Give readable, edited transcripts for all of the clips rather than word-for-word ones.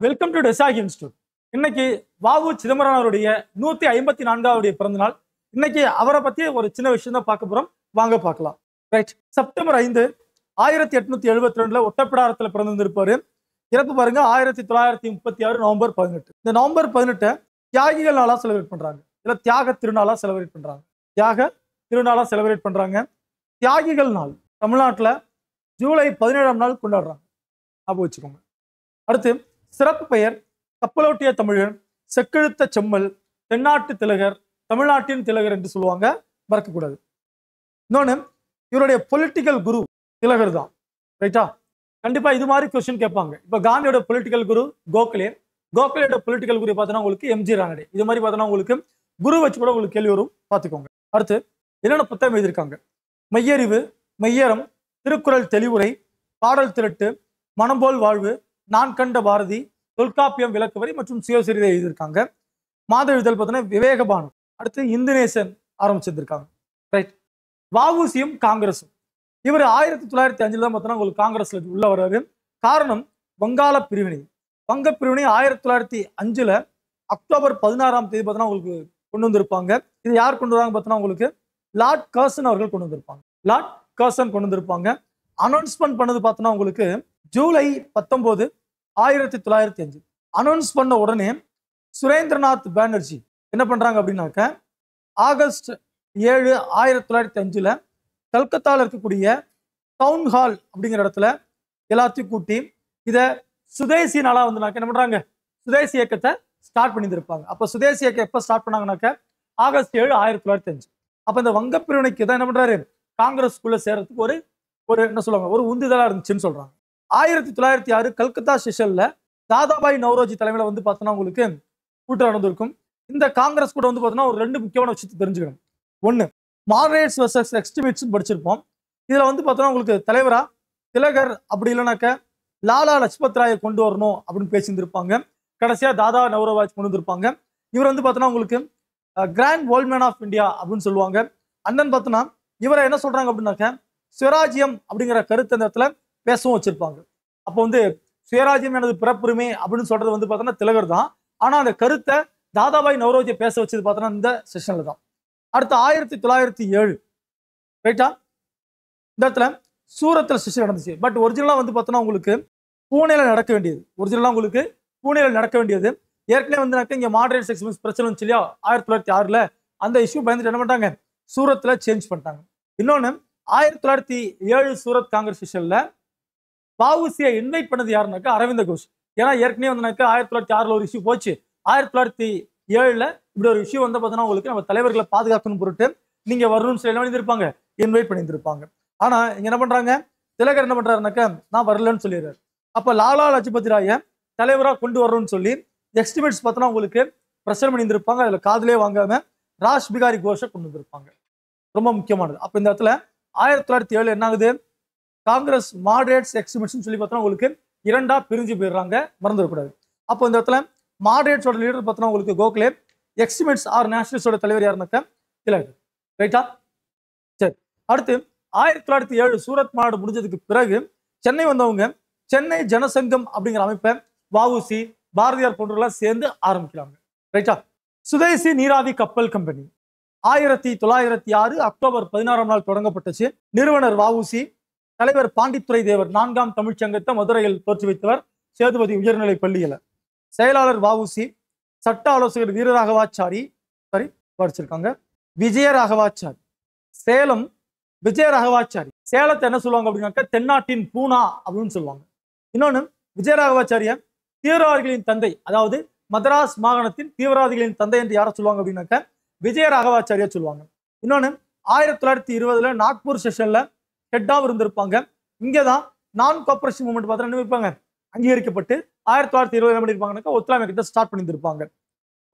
Welcome to டெசாகி institute. இன்னைக்கு வாவு சிதம்பரம் அவருடைய 154வது பிறந்த நாள். இன்னைக்கு அவரை பத்தி ஒரு சின்ன விஷயம் தான் பார்க்க போறோம். வாங்க பார்க்கலாம். ரைட். செப்டம்பர் 5 1872 ஒட்டப்பிடாரத்தில் பிறந்திருப்பாரு. இறப்பு பாருங்க 1936 நவம்பர் 18. இந்த நவம்பர் 18 தியாகிகள் நாளா செலிப்ரேட் பண்றாங்க. இல்ல தியாக திருநாளா செலிப்ரேட் பண்றாங்க. தியாக திருநாளா செலிப்ரேட் பண்றாங்க. தியாகிகள் நாள் தமிழ்நாட்டில் ஜூலை 17ஆம் நாள் கொண்டாடுறாங்க. ஞாபகம் வச்சுக்கோங்க. அடுத்து சிறப்பு பெயர் கப்பலோட்டிய தமிழன், செக்கெழுத்த செம்மல், தென்னாட்டு திலகர், தமிழ்நாட்டின் திலகர் என்று சொல்லுவாங்க. மறக்கக்கூடாது. இன்னொன்னு இவருடைய பொலிட்டிக்கல் குரு திலகர் தான். ரைட்டா? கண்டிப்பா இது மாதிரி கொஸ்டின் கேட்பாங்க. இப்ப காந்தியோட பொலிட்டிக்கல் குரு கோகலே, கோகலேயோட பொலிட்டிக்கல் குரு பார்த்தோன்னா உங்களுக்கு எம்ஜி ரானடே. இது மாதிரி பார்த்தோன்னா உங்களுக்கு குரு வச்சு கூட உங்களுக்கு கேள்வி வரும், பார்த்துக்கோங்க. அடுத்து என்னென்ன புத்தகம் எழுதியிருக்காங்க? மெய்யறிவு, மெய்யறம், திருக்குறள் தெளிவுரை, பாடல் திரட்டு, மனம்போல் வாழ்வு, நான் கண்ட பாரதி, தொல்காப்பியம் விளக்குவரி மற்றும் சுயசரிதை எழுதியிருக்காங்க. மாத இதழ் பார்த்தோன்னா விவேகபானம். அடுத்து இந்து நேசன் ஆரம்பிச்சிருக்காங்க. ரைட். வஉசியும் காங்கிரஸும் இவர் 1905 தான் பார்த்தோன்னா உங்களுக்கு காங்கிரஸ்ல உள்ள வர்றாரு. காரணம் வங்காள பிரிவினை. வங்க பிரிவினை 1905 அக்டோபர் 16ஆம் தேதி பார்த்தோன்னா உங்களுக்கு கொண்டு வந்திருப்பாங்க. இது யார் கொண்டு வராங்க பார்த்தோன்னா உங்களுக்கு லார்ட் கர்சன் அவர்கள் கொண்டு வந்திருப்பாங்க. லார்ட் கர்சன் கொண்டு வந்திருப்பாங்க. அனௌன்ஸ்மெண்ட் பண்ணது பார்த்தோன்னா உங்களுக்கு ஜூலை 19 1905. அனௌன்ஸ் பண்ண உடனே சுரேந்திரநாத் பானர்ஜி என்ன பண்றாங்க அப்படின்னாக்க ஆகஸ்ட் 7 1905 கல்கத்தாவில் இருக்கக்கூடிய டவுன் ஹால் அப்படிங்கிற இடத்துல எல்லாத்தையும் கூட்டி இதை சுதேசி நாளா வந்துனாக்க என்ன பண்றாங்க, சுதேசி இயக்கத்தை ஸ்டார்ட் பண்ணியிருப்பாங்க. அப்போ சுதேசி இயக்கம் எப்போ ஸ்டார்ட் பண்ணாங்கனாக்க ஆகஸ்ட் 7 1905. அப்போ இந்த வங்க பிரிவினைக்கு தான் என்ன பண்றாரு, காங்கிரஸ்குள்ள சேர்றதுக்கு ஒரு என்ன சொல்லுவாங்க, ஒரு உந்துதலா இருந்துச்சுன்னு சொல்றாங்க. 1906 கல்கத்தா செஷன்ல தாதாபாய் நவ்ரோஜி தலைமையில வந்து பார்த்தோன்னா உங்களுக்கு கூட்டம் நடந்திருக்கும். இந்த காங்கிரஸ் கூட வந்து பார்த்தோன்னா ஒரு 2 முக்கியமான விஷயத்தை தெரிஞ்சுக்கணும். ஒன்று, மாடரேட்ஸ் வர்சஸ் எக்ஸ்ட்ரீமிஸ்ட் படிச்சிருப்போம். இதுல வந்து பார்த்தோன்னா உங்களுக்கு தலைவரா திலகர், அப்படி இல்லைனாக்க லாலா லஜ்பத் ராயை கொண்டு வரணும் அப்படின்னு பேசியிருந்திருப்பாங்க. கடைசியா தாதா நவ்ரோஜி கொண்டு வந்திருப்பாங்க. இவர் வந்து பார்த்தோன்னா உங்களுக்கு கிராண்ட் ஓல்ட்மேன் ஆஃப் இந்தியா அப்படின்னு சொல்லுவாங்க. அண்ணன் பார்த்தோன்னா இவரை என்ன சொல்றாங்க அப்படின்னாக்க சுயராஜ்யம் அப்படிங்கிற கருத்து அந்த இடத்துல பேசவும் வச்சிருப்பாங்க. அப்போ வந்து சுயராஜ்யம் எனது பிறப்புரிமை அப்படின்னு சொல்றது வந்து பார்த்தோன்னா திலகர் தான். ஆனா அந்த கருத்தை தாதாபாய் நவ்ரோஜியை பேச வச்சது பார்த்தோன்னா இந்த செஷன்ல தான். அடுத்து 1907 ரைட்டா, இந்த இடத்துல சூரத்தில் செஷன் நடந்துச்சு. பட் ஒரிஜினலா வந்து பார்த்தோன்னா உங்களுக்கு பூனேல நடக்க வேண்டியது. ஒரிஜினலா உங்களுக்கு பூனேல நடக்க வேண்டியது. ஏற்கனவே வந்து இங்க மாடரேட் எக்ஸ்ட்ரீமிஸ்ட் பிரச்சனை வந்துச்சு இல்லையா 1906 அந்த இஷ்யூ பயந்துட்டு என்ன பண்ணிட்டாங்க, சூரத்துல சேஞ்ச் பண்ணிட்டாங்க. இன்னொன்னு 1907 சூரத் காங்கிரஸ் செஷன்ல வஉசியை இன்வைட் பண்ணது யாருனாக்கா அரவிந்த கோஷ். ஏன்னா ஏற்கனவே வந்துனாக்கா 1906 ஒரு இஷ்யூ போச்சு. 1907 இப்படி ஒரு இஷ்யூ வந்து பார்த்தோன்னா உங்களுக்கு நம்ம தலைவர்களை பாதுகாக்கணும் பொருட்டு நீங்க வரணும்னு சொல்லி என்ன பண்ணியிருப்பாங்க, இன்வைட் பண்ணியிருந்திருப்பாங்க. ஆனா இங்க என்ன பண்றாங்க, திலகர் என்ன பண்றாருனாக்கா நான் வரலன்னு சொல்லிடுறாரு. அப்ப லாலா லஜபதி ராய தலைவராக கொண்டு வரணும்னு சொல்லி எக்ஸ்ட்ரீமிஸ்ட் பார்த்தோன்னா உங்களுக்கு பிரஷர் பண்ணியிருந்திருப்பாங்க. அதுல காதலே வாங்காம ராஷ் பிகாரி கோஷை கொண்டு வந்திருப்பாங்க. ரொம்ப முக்கியமானது. அப்ப இந்த இடத்துல 1907 என்ன ஆகுது, காங்கிரஸ் மாடரேட்ஸ் எக்ஸ்ட்ரீமிஸ்ட்னு சொல்லி பார்த்தோன்னா உங்களுக்கு 2ஆ பிரிஞ்சு போயிடுறாங்க. மறந்துடக்கூடாது. அப்போ இந்த இடத்துல மாடரேட்ஸோட லீடர் பார்த்தோன்னா உங்களுக்கு கோகலே, எக்ஸ்ட்ரீமிஸ்ட் ஆர் நேஷனலிஸ்டோட தலைவர் யாருனாக்கா திலகர். ரைட்டா? சரி. அடுத்து 1907 சூரத் மாநாடு முடிஞ்சதுக்கு பிறகு சென்னை வந்தவங்க சென்னை ஜனசங்கம் அப்படிங்கிற அமைப்பை வஉசி, பாரதியார் போன்றவர்களாம் சேர்ந்து ஆரம்பிக்கிறாங்க. ரைட்டா? சுதேசி நீராவி கப்பல் கம்பெனி 1906 அக்டோபர் 16ஆம் நாள் தொடங்கப்பட்டுச்சு. நிறுவனர் வஉசி, தலைவர் பாண்டித்துரை தேவர் 4ஆம் தமிழ்ச்சங்கத்தை மதுரையில் தோற்றுவித்தவர் சேதுபதி உயர்நிலை பள்ளியில. செயலாளர் வஉசி, சட்ட ஆலோசகர் வீரராகவாச்சாரி படிச்சிருக்காங்க, விஜயராகவாச்சாரி. சேலம் விஜயராகவாச்சாரி. சேலத்தை என்ன சொல்லுவாங்க அப்படின்னாக்க தென்னாட்டின் பூனா அப்படின்னு சொல்லுவாங்க. இன்னொன்னு விஜயராகவாச்சாரிய தீவிரவாதிகளின் தந்தை, அதாவது மதராஸ் மாகாணத்தின் தீவிரவாதிகளின் தந்தை என்று யாரை சொல்லுவாங்க அப்படின்னாக்க விஜயராகவாச்சாரியா சொல்லுவாங்க. இன்னொன்னு 1920 நாக்பூர் செஷன்ல ஹெட்டாக இருந்திருப்பாங்க. இங்கேதான் நான் கோஆபரேஷன் மூவ்மெண்ட் பார்த்தா இருப்பாங்க அங்கீகரிக்கப்பட்டு 1920 என்ன பண்ணிருப்பாங்கன்னாக்கா ஒத்துழைமை கிட்ட ஸ்டார்ட் பண்ணியிருந்திருப்பாங்க.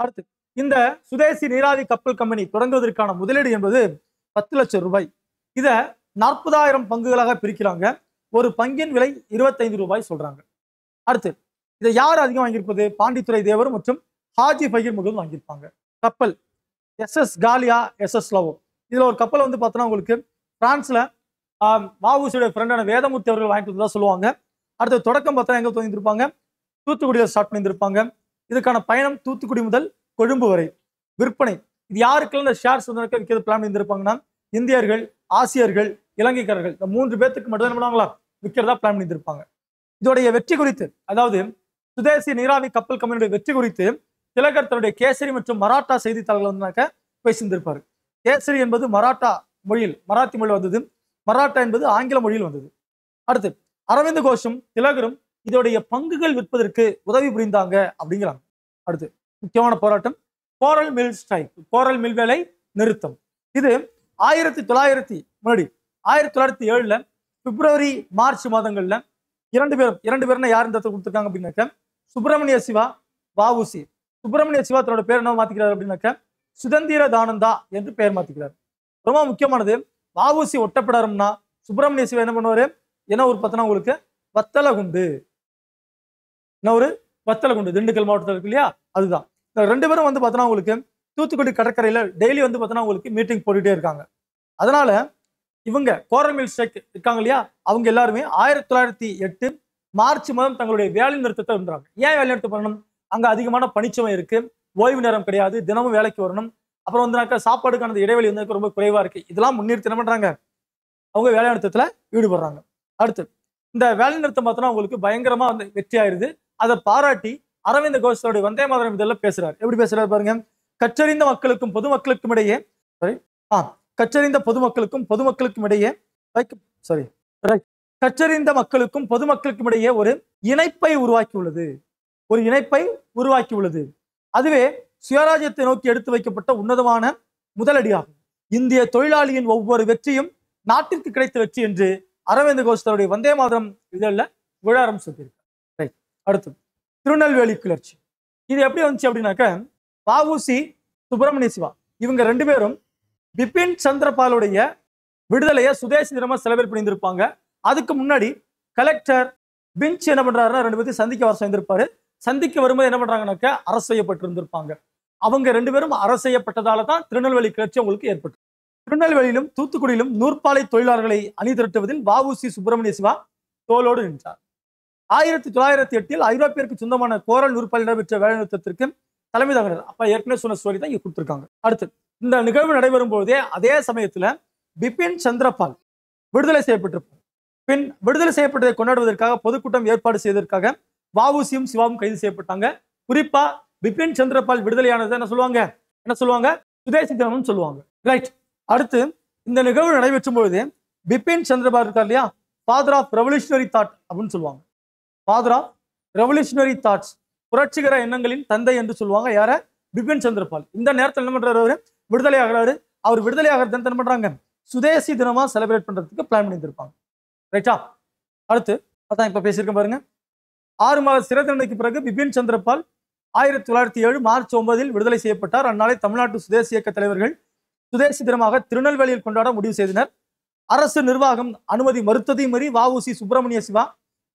அடுத்து இந்த சுதேசி நீராவி கப்பல் கம்பெனி தொடங்குவதற்கான முதலீடு என்பது 10 லட்சம் ரூபாய். இதை 40,000 பங்குகளாக பிரிக்கிறாங்க. ஒரு பங்கின் விலை 25 ரூபாய் சொல்றாங்க. அடுத்து இதை யார் அதிகம் வாங்கியிருப்பது, பாண்டித்துரை தேவர் மற்றும் ஹாஜி ஃபகீர் முகமது வாங்கியிருப்பாங்க. கப்பல் SS காலியா, SS லவோ. இதுல ஒரு கப்பல் வந்து பார்த்தோன்னா உங்களுக்கு பிரான்ஸ்ல வஉசியோட ஃப்ரெண்டான வேதமூர்த்தி அவர்கள் வாங்கிட்டு தான் சொல்லுவாங்க. அடுத்து தொடக்கம் பார்த்தா எங்க தோங்கியிருப்பாங்க, தூத்துக்குடியில் ஸ்டார்ட் பண்ணியிருந்திருப்பாங்க. இதுக்கான பயணம் தூத்துக்குடி முதல் கொழும்பு வரை. விற்பனை இது யாருக்கெல்லாம் இந்த ஷேர்ஸ் வந்து விற்கிறது பிளான் பண்ணியிருந்திருப்பாங்கன்னா இந்தியர்கள், ஆசியர்கள், இலங்கைக்காரர்கள் இந்த 3 பேத்துக்கு மட்டும் என்ன பண்ணுவாங்களா விற்கிறதா பிளான் பண்ணியிருந்திருப்பாங்க. இதோடைய வெற்றி குறித்து, அதாவது சுதேசி நீராவி கப்பல் கம்பெனியுடைய வெற்றி குறித்து திலகர் தன்னுடைய கேசரி மற்றும் மராட்டா செய்தித்தாள்கள் வந்து பேசியிருந்திருப்பாரு. கேசரி என்பது மராட்டா மொழியில், மராத்தி மொழியில் வந்தது. மராட்டா என்பது ஆங்கில மொழியில் வந்தது. அடுத்து அரவிந்த் கோஷும் திலகரும் இதோடைய பங்குகள் விற்பதற்கு உதவி புரிந்தாங்க அப்படிங்கிறாங்க. அடுத்து முக்கியமான போராட்டம் கோரல் மில் ஸ்ட்ரைக், கோரல் மில் வேலை நிறுத்தம். இது 1907 பிப்ரவரி மார்ச் மாதங்கள்ல இரண்டு பேரும் யார் இந்த கொடுத்துருக்காங்க அப்படின்னாக்க சுப்பிரமணிய சிவா, வஉசி. சுப்பிரமணிய சிவா தன்னோட பேர் என்ன மாத்திக்கிறார் அப்படின்னாக்க சுதந்திர தானந்தா என்று பெயர் மாத்திக்கிறார். ரொம்ப முக்கியமானது, வஉசி ஒட்டப்படாருன்னா சுப்பிரமணிய சிவா என்ன பண்ணுவாரு, என்ன ஒரு பார்த்தனா உங்களுக்கு வத்தலகுண்டு, என்ன ஒரு வத்தலகுண்டு திண்டுக்கல் மாவட்டத்தில் இருக்கு இல்லையா, அதுதான். ரெண்டு பேரும் வந்து பார்த்தோன்னா உங்களுக்கு தூத்துக்குடி கடற்கரையில டெய்லி வந்து பார்த்தோன்னா உங்களுக்கு மீட்டிங் போட்டுட்டே இருக்காங்க. அதனால இவங்க கோரல் மில் ஸ்ட்ரைக் இருக்காங்க இல்லையா, அவங்க எல்லாருமே 1908 மார்ச் மாதம் தங்களுடைய வேலை நிறுத்தத்தை இருந்தாங்க. ஏன் வேலை நிறுத்தம் பண்ணணும்? அங்க அதிகமான பணிச்சுமை இருக்கு, ஓய்வு நேரம் கிடையாது, தினமும் வேலைக்கு வரணும். அப்புறம் வந்து சாப்பாடுக்கான இடைவெளி வந்து ரொம்ப குறைவா இருக்கு. இதெல்லாம் முன்னிறுத்தி என்ன பண்றாங்க, அவங்க வேலை நிறுத்தத்துல ஈடுபடுறாங்க. அடுத்து இந்த வேலை நிறுத்தம் பார்த்தோன்னா உங்களுக்கு பயங்கரமா வந்து வெற்றி ஆயிருது. அதை பாராட்டி அரவிந்த் கோஷோட வந்தே மாதரம் இதெல்லாம் பேசுறாரு. எப்படி பேசுறாரு பாருங்க. கற்றறிந்த மக்களுக்கும் பொதுமக்களுக்கும் இடையே கற்றறிந்த பொதுமக்களுக்கும் இடையே கற்றறிந்த மக்களுக்கும் பொதுமக்களுக்கும் இடையே ஒரு இணைப்பை உருவாக்கி உள்ளது. அதுவே சுயராஜ்யத்தை நோக்கி எடுத்து வைக்கப்பட்ட உன்னதமான முதலடியாகும். இந்திய தொழிலாளியின் ஒவ்வொரு வெற்றியும் நாட்டிற்கு கிடைத்த வெற்றி என்று அரவிந்த் கோஷ் தன்னுடைய வந்தே மாதரம் இதழில் விழாரம் சொல்லியிருக்கார். அடுத்து திருநெல்வேலி கிளர்ச்சி. இது எப்படி வந்துச்சு அப்படின்னாக்க வஉசி, சுப்பிரமணிய சிவா இவங்க ரெண்டு பேரும் பிபின் சந்திரபாலுடைய விடுதலையை சுதேசி தினமா செலிப்ரேட் பண்ணியிருந்திருப்பாங்க. அதுக்கு முன்னாடி கலெக்டர் பிஞ்ச் என்ன பண்றாருன்னா ரெண்டு பேரும் சந்திக்க வர செய்திருப்பாரு. சந்திக்க வரும்போது என்ன பண்றாங்கன்னாக்க அரசு செய்யப்பட்டிருந்திருப்பாங்க. அவங்க ரெண்டு பேரும் அரசு செய்யப்பட்டதால தான் திருநெல்வேலி கிளர்ச்சி உங்களுக்கு ஏற்பட்டு. திருநெல்வேலியிலும் தூத்துக்குடியிலும் நூற்பாலை தொழிலாளர்களை அணி திரட்டுவதில் வஉசி சுப்பிரமணிய சிவா தோளோடு நின்றார். 1908 ஐரோப்பியருக்கு சொந்தமான கோரல் நூற்பாலையில் நடைபெற்ற வேலைநிறுத்தத்திற்கு தலைமை தாங்கினார். அப்ப ஏற்கனவே சொன்ன ஸ்டோரி தான் இங்க கொடுத்திருக்காங்க. அடுத்து இந்த நிகழ்வு நடைபெறும் போதே அதே சமயத்துல பிபின் சந்திரபால் விடுதலை செய்யப்பட்டிருப்பார். பின் விடுதலை செய்யப்பட்டதை கொண்டாடுவதற்காக பொதுக்கூட்டம் ஏற்பாடு செய்வதற்காக வஉசியும் சிவாவும் கைது செய்யப்பட்டாங்க. குறிப்பா பிபின் சந்திரபால் விடுதலையானது என்ன சொல்லுவாங்க சுதேசி தினம்னு சொல்லுவாங்க. ரைட். அடுத்து இந்த நிகழ்வு நடைபெற்றும் பொழுது பிபின் சந்திரபால் இருக்கார் இல்லையா, ஃபாதர் ஆஃப் ரெவல்யூஷனரி தாட் அப்படின்னு சொல்லுவாங்க. ஃபாதர் ஆஃப் ரெவல்யூஷனரி தாட்ஸ், புரட்சிகர எண்ணங்களின் தந்தை என்று சொல்லுவாங்க. யார? பிபின் சந்திரபால். இந்த நேரத்தில் என்ன பண்றாரு, அவரு விடுதலை ஆகிறாரு. அவர் விடுதலை ஆகிறது என்ன பண்றாங்க, சுதேசி தினமா செலிப்ரேட் பண்றதுக்கு பிளான் பண்ணியிருப்பாங்க. ரைட்டா. அடுத்து அதான் இப்ப பேசியிருக்கேன் பாருங்க. 6 மாத சிறை தண்டனைக்கு பிறகு பிபின் சந்திரபால் 1907 மார்ச் 9 விடுதலை செய்யப்பட்டார். அந்நாளை தமிழ்நாட்டு சுதேசி இயக்க தலைவர்கள் சுதேசி தினமாக திருநெல்வேலியில் கொண்டாட முடிவு செய்தனர். அரசு நிர்வாகம் அனுமதி மறுத்ததை மீறி வஉசி, சுப்பிரமணிய சிவா,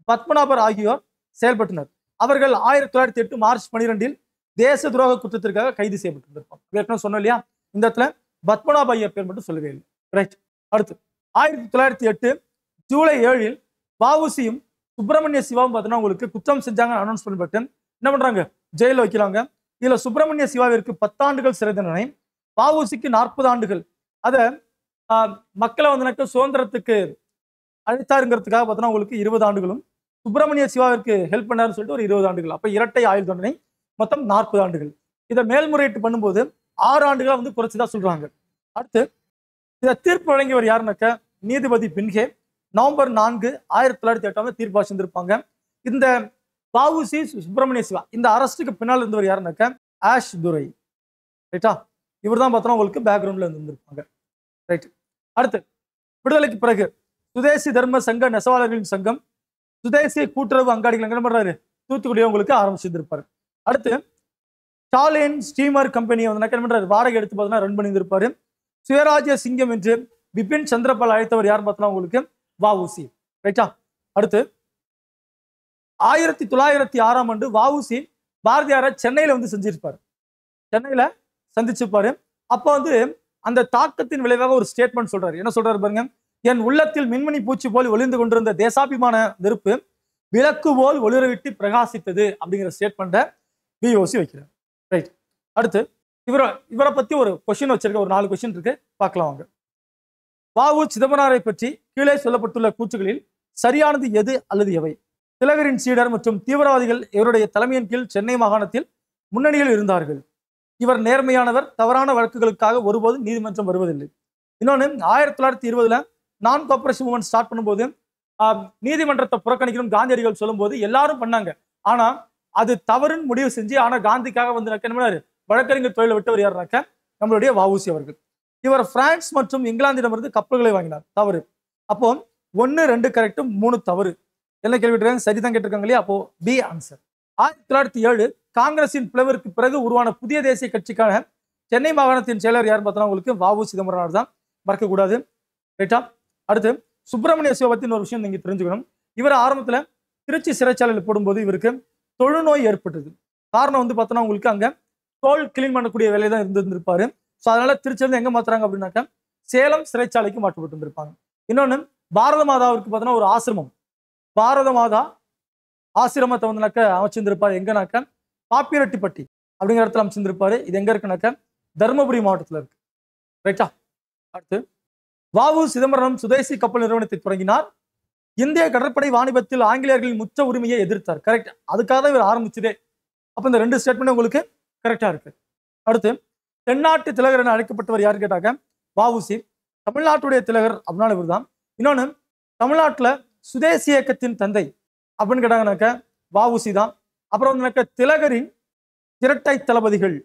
பத்மநாபர் ஆகியோர் செயல்பட்டனர். அவர்கள் 1908 மார்ச் 12 தேச துரோக குற்றத்திற்காக கைது செய்யப்பட்டிருப்பாங்க. ஏற்கனவே சொன்னோம் இல்லையா, இந்த இடத்துல பத்மநாப ஐயர் பேர் மட்டும் சொல்லவே இல்லை. ரைட். அடுத்து 1908 ஜூலை 7 வஉசியும் சுப்பிரமணிய சிவாவும் பார்த்தீங்கன்னா உங்களுக்கு குற்றம் செஞ்சாங்க அனௌன்ஸ் பண்ணப்பட்டு என்ன பண்றாங்க, ஜெயில வைக்கிறாங்க. இதுல சுப்பிரமணிய சிவாவிற்கு 10 ஆண்டுகள் சிறை தண்டனை, வஉசிக்கு 40 ஆண்டுகள். அதை மக்களை வந்து சுதந்திரத்துக்கு அழைத்தாருங்கிறதுக்காக பார்த்தோன்னா உங்களுக்கு 20 ஆண்டுகளும், சுப்பிரமணிய சிவாவிற்கு ஹெல்ப் பண்ணாருன்னு சொல்லிட்டு ஒரு 20 ஆண்டுகள். அப்ப இரட்டை ஆயுள் தண்டனை, மொத்தம் 40 ஆண்டுகள். இதை மேல்முறையீட்டு பண்ணும்போது 6 ஆண்டுகளா வந்து குறைச்சிதான் சொல்றாங்க. அடுத்து இதை தீர்ப்பு வழங்கியவர் யாருன்னாக்க நீதிபதி பின்ஹே. நவம்பர் 4 1908 தீர்ப்பு வாசிந்திருப்பாங்க. இந்த வஉசி, சுப்பிரமணிய சிவா இந்த அரசுக்கு பின்னால் இருந்தவர் யாருன்னாக்க ஆஷ் துரை. ரைட்டா. இவர் தான் பார்த்தோன்னா உங்களுக்கு பேக்ரவுண்ட்ல இருந்திருப்பாங்க. ரைட். அடுத்து விடுதலைக்கு பிறகு சுதேசி தர்ம சங்க நெசவாளர்களின் சங்கம், சுதேசி கூட்டுறவு அங்காடிகள் என்ன பண்றாரு, தூத்துக்குடியை உங்களுக்கு ஆரம்பிச்சிருப்பாரு. அடுத்து ஸ்டாலின் ஸ்டீமர் கம்பெனியை வந்து என்ன பண்றாரு, வாடகை எடுத்து பார்த்தோன்னா ரன் பண்ணியிருப்பாரு. சுயராஜ்ய சிங்கம் என்று பிபின் சந்திரபால் அழைத்தவர் யார் பார்த்தோன்னா உங்களுக்கு வஉசி. ரைட்டா. அடுத்து 1906 வஉசி பாரதியாரை சென்னையில வந்து செஞ்சிருப்பாரு, சென்னையில சந்திச்சிருப்பாரு. அப்போ வந்து அந்த தாக்கத்தின் விளைவாக ஒரு ஸ்டேட்மெண்ட் சொல்றாரு. என்ன சொல்றாரு பாருங்க, என் உள்ளத்தில் மின்மணி பூச்சி போல் ஒளிந்து கொண்டிருந்த தேசாபிமான நெருப்பு விளக்கு போல் ஒளிரவிட்டு பிரகாசித்தது அப்படிங்கிற ஸ்டேட்மெண்ட்டை பிஓசி வைக்கிறார். ரைட். அடுத்து இவரை பத்தி ஒரு கொஸ்டின் வச்சிருக்க, ஒரு 4 கொஸ்டின் இருக்கு, பார்க்கலாம் வாங்க. வ.உ. சிதம்பரனாரை பற்றி கீழே சொல்லப்பட்டுள்ள கூற்றுகளில் சரியானது எது அல்லது எவை? திலகரின் சீடர் மற்றும் தீவிரவாதிகள் இவருடைய தலைமையின் கீழ் சென்னை மாகாணத்தில் முன்னணியில் இருந்தார்கள். இவர் நேர்மையானவர், தவறான வழக்குகளுக்காக ஒருபோதும் நீதிமன்றம் வருவதில்லை. இன்னொன்று, 1920 நான் கோஆபரேஷன் மூவ்மெண்ட் ஸ்டார்ட் பண்ணும்போது நீதிமன்றத்தை புறக்கணிக்கணும் காந்தியடிகள் சொல்லும்போது எல்லாரும் பண்ணாங்க. ஆனா அது தவறுன்னு முடிவு செஞ்சு, ஆனா காந்திக்காக வந்து என்ன வழக்கறிஞர் தொழிலை விட்டவர் யாருனாக்க நம்மளுடைய வ.உ.சி அவர்கள். இவர் பிரான்ஸ் மற்றும் இங்கிலாந்திடமிருந்து கப்பல்களை வாங்கினார். தவறு. அப்போ 1, 2 கரெக்டும் 3 தவறு. என்ன கேள்வி சரிதான் கேட்டிருக்காங்க இல்லையா? அப்போ பி ஆன்சர். 1907 காங்கிரசின் பிளவிற்கு பிறகு உருவான புதிய தேசிய கட்சிக்கான சென்னை மாகாணத்தின் செயலர் யாருன்னு பார்த்தா உங்களுக்கு வ.உ. சிதம்பரனார் தான். மறக்கக்கூடாது. ரைட்டா? அடுத்து சுப்பிரமணிய சிவபத்தின் ஒரு விஷயம் நீங்க தெரிஞ்சுக்கணும். இவர் ஆரம்பத்துல திருச்சி சிறைச்சாலையில் போடும்போது இவருக்கு தொழுநோய் ஏற்பட்டது. காரணம் வந்து பார்த்தோன்னா உங்களுக்கு அங்க தோல் கிளீன் பண்ணக்கூடிய வேலையை தான் இருந்திருப்பாரு. ஸோ அதனால திருச்சியிலிருந்து எங்க மாத்துறாங்க அப்படின்னாக்கா சேலம் சிறைச்சாலைக்கு மாற்றப்பட்டு இருந்திருப்பாங்க. இன்னொன்னு, பாரத மாதாவிற்கு பார்த்தோன்னா ஒரு ஆசிரமம், பாரத மாதா ஆசிரமத்தை வந்துனாக்க அமைச்சிருந்திருப்பாரு. எங்கனாக்க பாப்பிரெட்டிப்பட்டி அப்படிங்கிற இடத்துல அமைச்சிருந்திருப்பாரு. இது எங்க இருக்குனாக்க தருமபுரி மாவட்டத்தில் இருக்கு. ரைட்டா? அடுத்து வ.உ. சிதம்பரம் சுதேசி கப்பல் நிறுவனத்தை தொடங்கினார். இந்திய கடற்படை வாணிபத்தில் ஆங்கிலேயர்களின் முச்ச உரிமையை எதிர்த்தார். கரெக்ட். அதுக்காக தான் இவர் ஆரம்பிச்சதே. அப்ப இந்த 2 ஸ்டேட்மெண்ட் உங்களுக்கு கரெக்டா இருக்கு. அடுத்து தென்னாட்டு திலகர் என அழைக்கப்பட்டவர் யாரு கேட்டாக்க வ.உ.சி. தமிழ்நாட்டுடைய திலகர் அப்படின்னாலும் இவர் தான். இன்னொன்னு, தமிழ்நாட்டுல சுதேசி இயக்கத்தின் தந்தை அப்படின்னு கேட்டாங்கனாக்க வ.உ.சி தான். அப்புறம் வந்து திலகரின் இரட்டை தளபதிகள்